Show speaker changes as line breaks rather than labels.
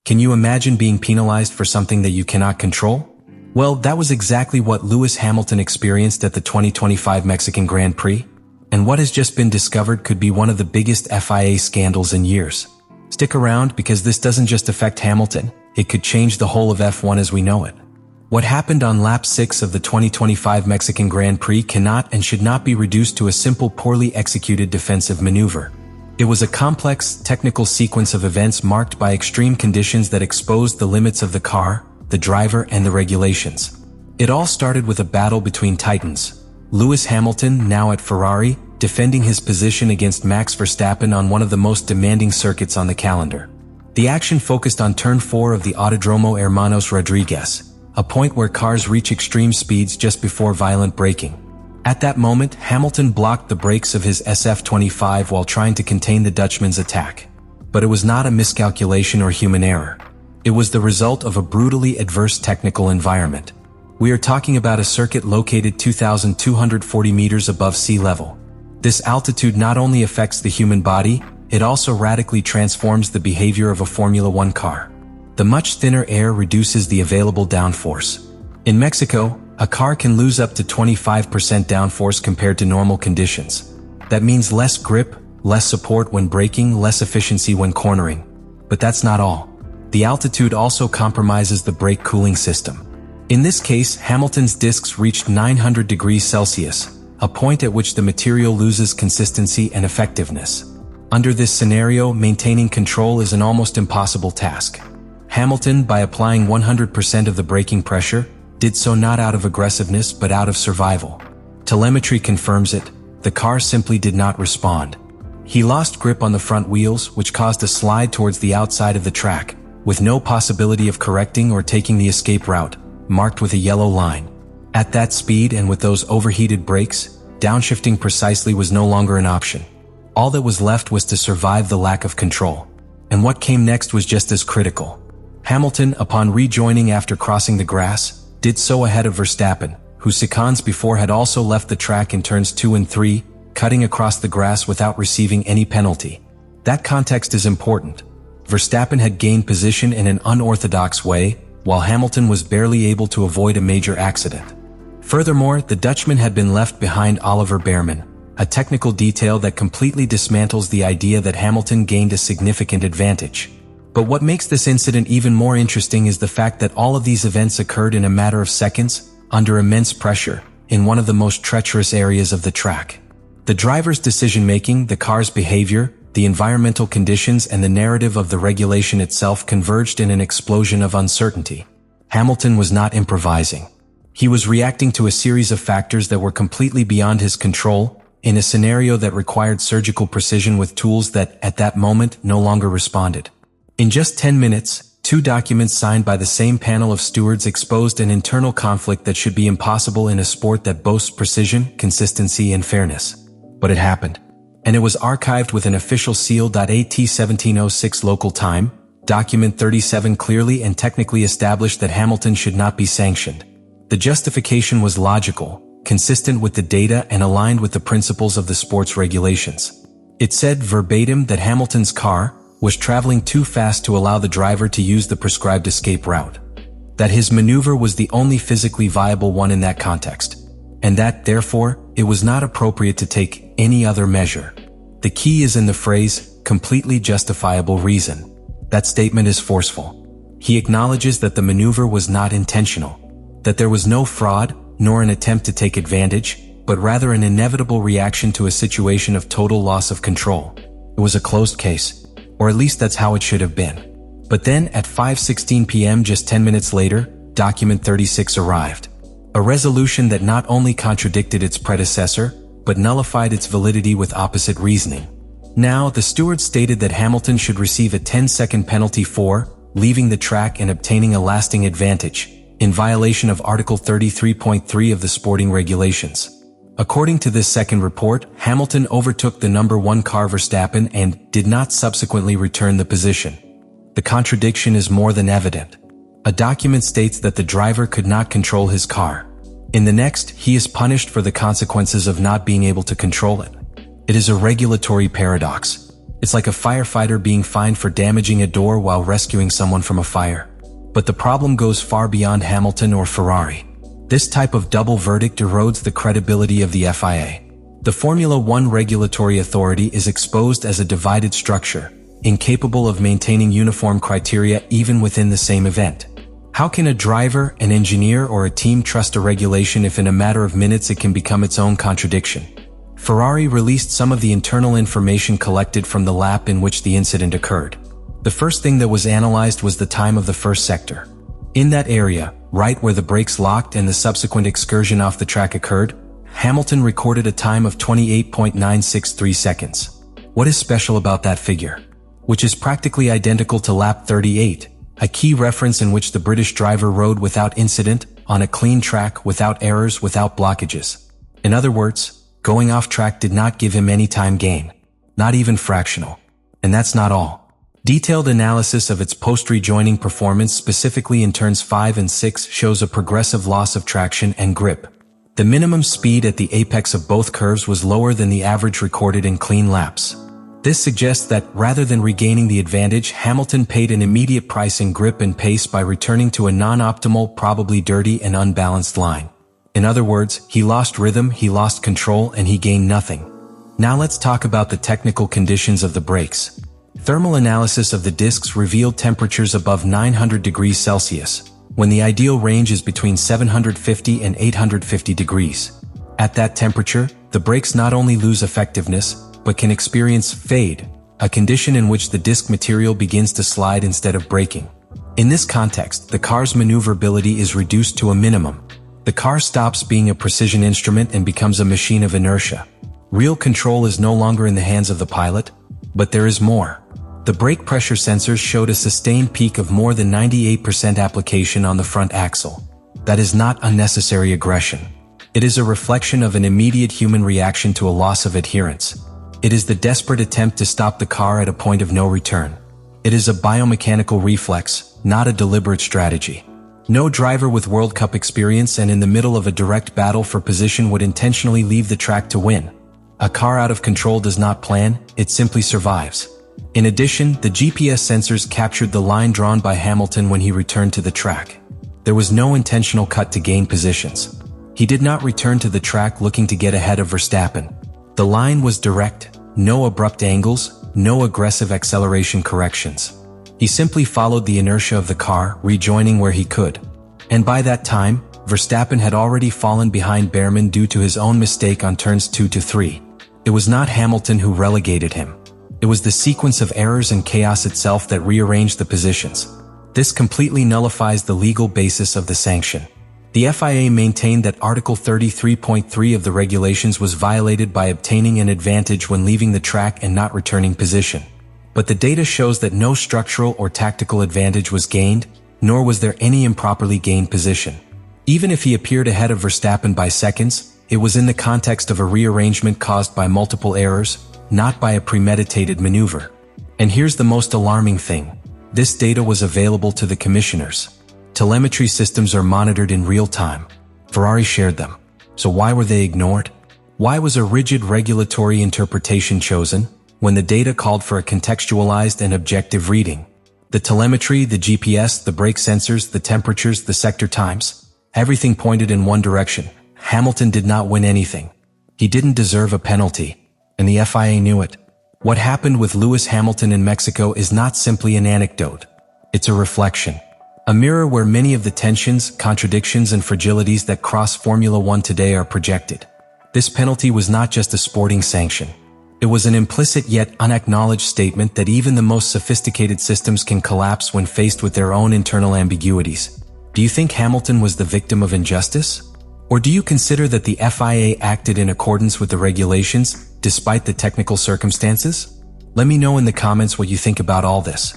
Can you imagine being penalized for something that you cannot control? Well, that was exactly what Lewis Hamilton experienced at the 2025 Mexican Grand Prix. And what has just been discovered could be one of the biggest FIA scandals in years. Stick around, because this doesn't just affect Hamilton, it could change the whole of F1 as we know it. What happened on lap 6 of the 2025 Mexican Grand Prix cannot and should not be reduced to a simple, poorly executed defensive maneuver. It was a complex, technical sequence of events marked by extreme conditions that exposed the limits of the car, the driver, and the regulations. It all started with a battle between titans. Lewis Hamilton, now at Ferrari, defending his position against Max Verstappen on one of the most demanding circuits on the calendar. The action focused on turn 4 of the Autodromo Hermanos Rodriguez, a point where cars reach extreme speeds just before violent braking. At that moment, Hamilton blocked the brakes of his SF25 while trying to contain the Dutchman's attack. But it was not a miscalculation or human error. It was the result of a brutally adverse technical environment. We are talking about a circuit located 2,240 meters above sea level. This altitude not only affects the human body, it also radically transforms the behavior of a Formula One car. The much thinner air reduces the available downforce. In Mexico, a car can lose up to 25% downforce compared to normal conditions. That means less grip, less support when braking, less efficiency when cornering. But that's not all. The altitude also compromises the brake cooling system. In this case, Hamilton's discs reached 900 degrees Celsius, a point at which the material loses consistency and effectiveness. Under this scenario, maintaining control is an almost impossible task. Hamilton, by applying 100% of the braking pressure, did so not out of aggressiveness but out of survival. Telemetry confirms it, the car simply did not respond. He lost grip on the front wheels, which caused a slide towards the outside of the track, with no possibility of correcting or taking the escape route, marked with a yellow line. At that speed and with those overheated brakes, downshifting precisely was no longer an option. All that was left was to survive the lack of control. And what came next was just as critical. Hamilton, upon rejoining after crossing the grass, did so ahead of Verstappen, who seconds before had also left the track in turns 2 and 3, cutting across the grass without receiving any penalty. That context is important. Verstappen had gained position in an unorthodox way, while Hamilton was barely able to avoid a major accident. Furthermore, the Dutchman had been left behind Oliver Bearman, a technical detail that completely dismantles the idea that Hamilton gained a significant advantage. But what makes this incident even more interesting is the fact that all of these events occurred in a matter of seconds, under immense pressure, in one of the most treacherous areas of the track. The driver's decision-making, the car's behavior, the environmental conditions, and the narrative of the regulation itself converged in an explosion of uncertainty. Hamilton was not improvising. He was reacting to a series of factors that were completely beyond his control, in a scenario that required surgical precision with tools that, at that moment, no longer responded. In just 10 minutes, 2 documents signed by the same panel of stewards exposed an internal conflict that should be impossible in a sport that boasts precision, consistency, and fairness. But it happened. And it was archived with an official seal. At 1706 local time, document 37 clearly and technically established that Hamilton should not be sanctioned. The justification was logical, consistent with the data, and aligned with the principles of the sport's regulations. It said verbatim that Hamilton's car was traveling too fast to allow the driver to use the prescribed escape route. That his maneuver was the only physically viable one in that context. And that, therefore, it was not appropriate to take any other measure. The key is in the phrase, completely justifiable reason. That statement is forceful. He acknowledges that the maneuver was not intentional, that there was no fraud, nor an attempt to take advantage, but rather an inevitable reaction to a situation of total loss of control. It was a closed case. Or at least that's how it should have been. But then, at 5:16 p.m. just 10 minutes later, document 36 arrived. A resolution that not only contradicted its predecessor, but nullified its validity with opposite reasoning. Now, the steward stated that Hamilton should receive a 10-second penalty for leaving the track and obtaining a lasting advantage, in violation of Article 33.3 of the sporting regulations. According to this second report, Hamilton overtook the number 1 car Verstappen and did not subsequently return the position. The contradiction is more than evident. A document states that the driver could not control his car. In the next, he is punished for the consequences of not being able to control it. It is a regulatory paradox. It's like a firefighter being fined for damaging a door while rescuing someone from a fire. But the problem goes far beyond Hamilton or Ferrari. This type of double verdict erodes the credibility of the FIA. The Formula One regulatory authority is exposed as a divided structure, incapable of maintaining uniform criteria even within the same event. How can a driver, an engineer, or a team trust a regulation if in a matter of minutes it can become its own contradiction? Ferrari released some of the internal information collected from the lap in which the incident occurred. The first thing that was analyzed was the time of the first sector. In that area, right where the brakes locked and the subsequent excursion off the track occurred, Hamilton recorded a time of 28.963 seconds. What is special about that figure? Which is practically identical to lap 38, a key reference in which the British driver rode without incident, on a clean track, without errors, without blockages. In other words, going off track did not give him any time gain. Not even fractional. And that's not all. Detailed analysis of its post-rejoining performance, specifically in turns 5 and 6, shows a progressive loss of traction and grip. The minimum speed at the apex of both curves was lower than the average recorded in clean laps. This suggests that, rather than regaining the advantage, Hamilton paid an immediate price in grip and pace by returning to a non-optimal, probably dirty and unbalanced line. In other words, he lost rhythm, he lost control, and he gained nothing. Now let's talk about the technical conditions of the brakes. Thermal analysis of the discs revealed temperatures above 900 degrees Celsius, when the ideal range is between 750 and 850 degrees. At that temperature, the brakes not only lose effectiveness, but can experience fade, a condition in which the disc material begins to slide instead of braking. In this context, the car's maneuverability is reduced to a minimum. The car stops being a precision instrument and becomes a machine of inertia. Real control is no longer in the hands of the pilot, but there is more. The brake pressure sensors showed a sustained peak of more than 98% application on the front axle. That is not unnecessary aggression. It is a reflection of an immediate human reaction to a loss of adherence. It is the desperate attempt to stop the car at a point of no return. It is a biomechanical reflex, not a deliberate strategy. No driver with World Cup experience and in the middle of a direct battle for position would intentionally leave the track to win. A car out of control does not plan, it simply survives. In addition, the GPS sensors captured the line drawn by Hamilton when he returned to the track. There was no intentional cut to gain positions. He did not return to the track looking to get ahead of Verstappen. The line was direct, no abrupt angles, no aggressive acceleration corrections. He simply followed the inertia of the car, rejoining where he could. And by that time, Verstappen had already fallen behind Behrman due to his own mistake on turns 2 to 3. It was not Hamilton who relegated him. It was the sequence of errors and chaos itself that rearranged the positions. This completely nullifies the legal basis of the sanction. The FIA maintained that Article 33.3 of the regulations was violated by obtaining an advantage when leaving the track and not returning position. But the data shows that no structural or tactical advantage was gained, nor was there any improperly gained position. Even if he appeared ahead of Verstappen by seconds, it was in the context of a rearrangement caused by multiple errors, not by a premeditated maneuver. And here's the most alarming thing. This data was available to the commissioners. Telemetry systems are monitored in real time. Ferrari shared them. So why were they ignored? Why was a rigid regulatory interpretation chosen, when the data called for a contextualized and objective reading? The telemetry, the GPS, the brake sensors, the temperatures, the sector times, everything pointed in one direction. Hamilton did not win anything. He didn't deserve a penalty, and the FIA knew it. What happened with Lewis Hamilton in Mexico is not simply an anecdote. It's a reflection. A mirror where many of the tensions, contradictions, and fragilities that cross Formula One today are projected. This penalty was not just a sporting sanction. It was an implicit yet unacknowledged statement that even the most sophisticated systems can collapse when faced with their own internal ambiguities. Do you think Hamilton was the victim of injustice? Or do you consider that the FIA acted in accordance with the regulations, despite the technical circumstances? Let me know in the comments what you think about all this.